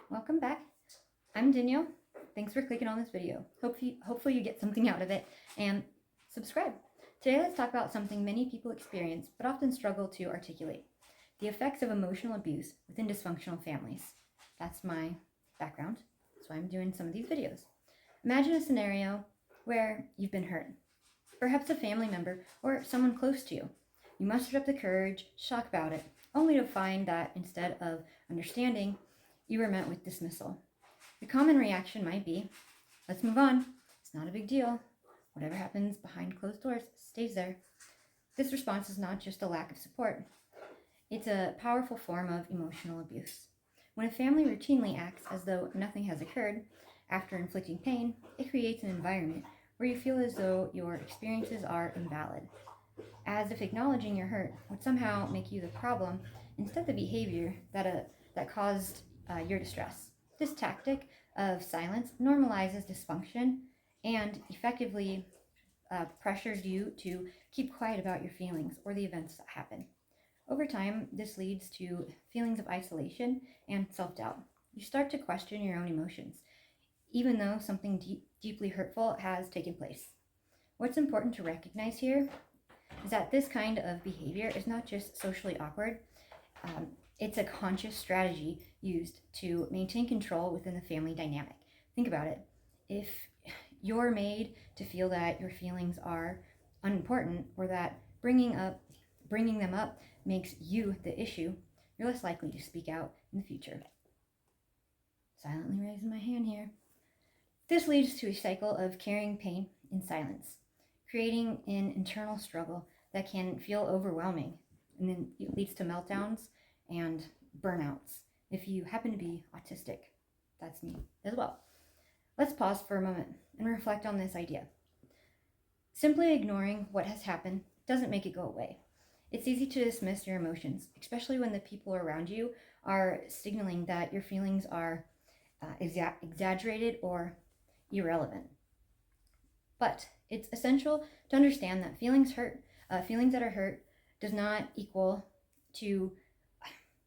welcome back. I'm Danielle. Thanks for clicking on this video. Hopefully you get something out of it and subscribe. Today let's talk about something many people experience but often struggle to articulate: the effects of emotional abuse within dysfunctional families. That's my background. That's why I'm doing some of these videos. Imagine a scenario where you've been hurt. Perhaps a family member or someone close to you. You mustered up the courage to talk about it, only to find that instead of understanding, you were met with dismissal. The common reaction might be, let's move on. It's not a big deal. Whatever happens behind closed doors stays there. This response is not just a lack of support. It's a powerful form of emotional abuse. When a family routinely acts as though nothing has occurred after inflicting pain, it creates an environment where you feel as though your experiences are invalid, as if acknowledging your hurt would somehow make you the problem instead of the behavior that caused your distress. This tactic of silence normalizes dysfunction and effectively pressures you to keep quiet about your feelings or the events that happen. Over time, this leads to feelings of isolation and self-doubt. You start to question your own emotions, even though something deeply hurtful has taken place. What's important to recognize here is that this kind of behavior is not just socially awkward. It's a conscious strategy used to maintain control within the family dynamic. Think about it. If you're made to feel that your feelings are unimportant, or that bringing them up makes you the issue, you're less likely to speak out in the future. Silently raising my hand here. This leads to a cycle of carrying pain in silence, creating an internal struggle that can feel overwhelming, and then it leads to meltdowns and burnouts. If you happen to be autistic, that's me as well. Let's pause for a moment and reflect on this idea. Simply ignoring what has happened doesn't make it go away. It's easy to dismiss your emotions, especially when the people around you are signaling that your feelings are exaggerated or irrelevant. But it's essential to understand that feelings that are hurt does not equal to,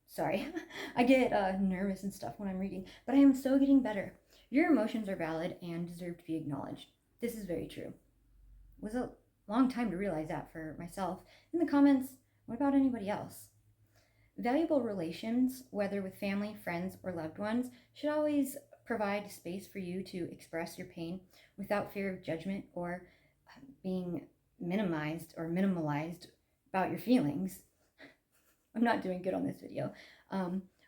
sorry, I get nervous and stuff when I'm reading, but I am so getting better. Your emotions are valid and deserve to be acknowledged. This is very true. It was a long time to realize that for myself. In the comments, what about anybody else? Valuable relations, whether with family, friends, or loved ones, should always provide space for you to express your pain without fear of judgment or being minimized or minimalized about your feelings. I'm not doing good on this video.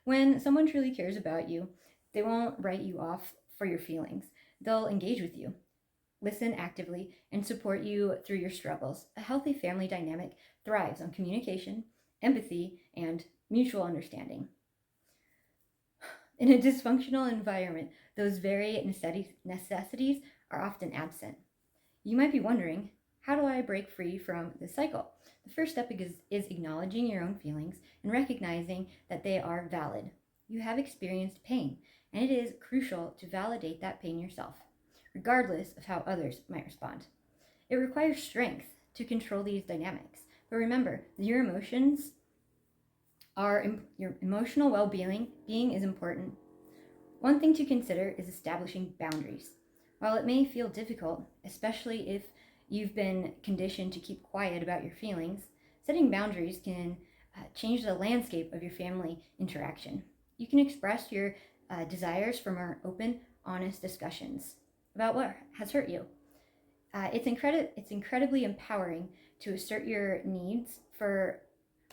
When someone truly cares about you, they won't write you off for your feelings. They'll engage with you, listen actively, and support you through your struggles. A healthy family dynamic thrives on communication, empathy, and mutual understanding. In a dysfunctional environment, those very necessities are often absent. You might be wondering, how do I break free from this cycle? The first step is acknowledging your own feelings and recognizing that they are valid. You have experienced pain, and it is crucial to validate that pain yourself, regardless of how others might respond. It requires strength to control these dynamics, but remember, your emotional well-being is important. One thing to consider is establishing boundaries. While it may feel difficult, especially if you've been conditioned to keep quiet about your feelings, setting boundaries can change the landscape of your family interaction. You can express your desires for more open, honest discussions about what has hurt you. It's incredibly empowering to assert your needs for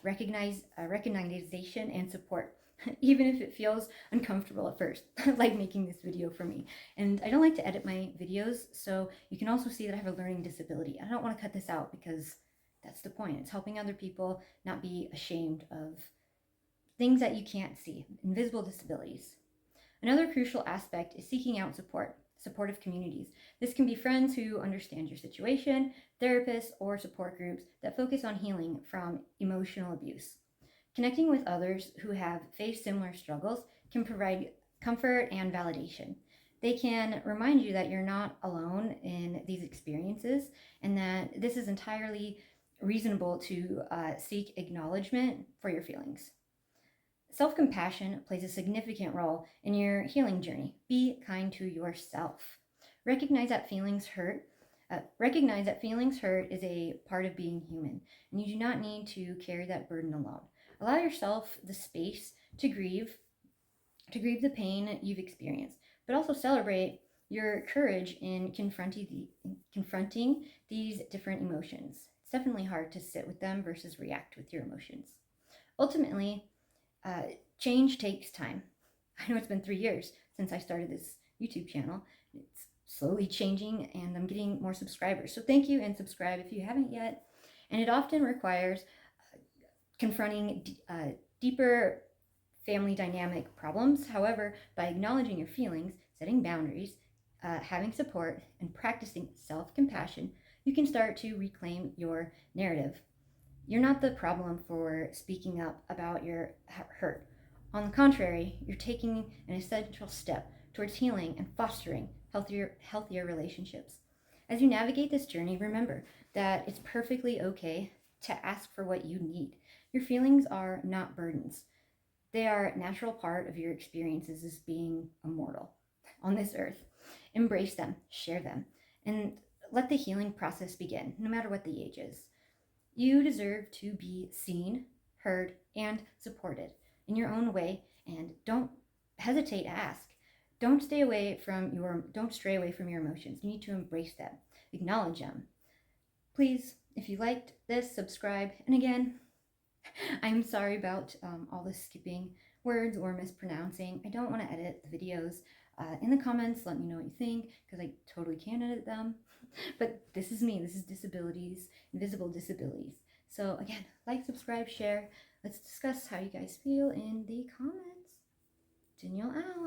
recognition and support, even if it feels uncomfortable at first, like making this video for me. And I don't like to edit my videos, so you can also see that I have a learning disability. I don't want to cut this out because that's the point. It's helping other people not be ashamed of things that you can't see, invisible disabilities. Another crucial aspect is seeking out supportive communities. This can be friends who understand your situation, therapists, or support groups that focus on healing from emotional abuse. Connecting with others who have faced similar struggles can provide comfort and validation. They can remind you that you're not alone in these experiences and that this is entirely reasonable to seek acknowledgement for your feelings. Self-compassion plays a significant role in your healing journey. Be kind to yourself. Recognize that feelings hurt. Recognize that feelings hurt is a part of being human, and you do not need to carry that burden alone. Allow yourself the space to grieve the pain you've experienced, but also celebrate your courage in confronting these different emotions. It's definitely hard to sit with them versus react with your emotions. Ultimately, change takes time. I know it's been 3 years since I started this YouTube channel. It's slowly changing and I'm getting more subscribers. So thank you and subscribe if you haven't yet. And it often requires confronting deeper family dynamic problems. However, by acknowledging your feelings, setting boundaries, having support, and practicing self-compassion, you can start to reclaim your narrative. You're not the problem for speaking up about your hurt. On the contrary, you're taking an essential step towards healing and fostering healthier relationships. As you navigate this journey, remember that it's perfectly okay to ask for what you need. Your feelings are not burdens. They are a natural part of your experiences as being immortal on this earth. Embrace them, share them, and let the healing process begin, no matter what the age is. You deserve to be seen, heard, and supported in your own way, and don't hesitate to ask. Don't stray away from your emotions. You need to embrace them, acknowledge them. Please, if you liked this, subscribe. And again, I'm sorry about all the skipping words or mispronouncing. I don't want to edit the videos. In the comments, let me know what you think, because I totally can edit them. But this is me. This is disabilities, invisible disabilities. So again, like, subscribe, share. Let's discuss how you guys feel in the comments. Danielle out.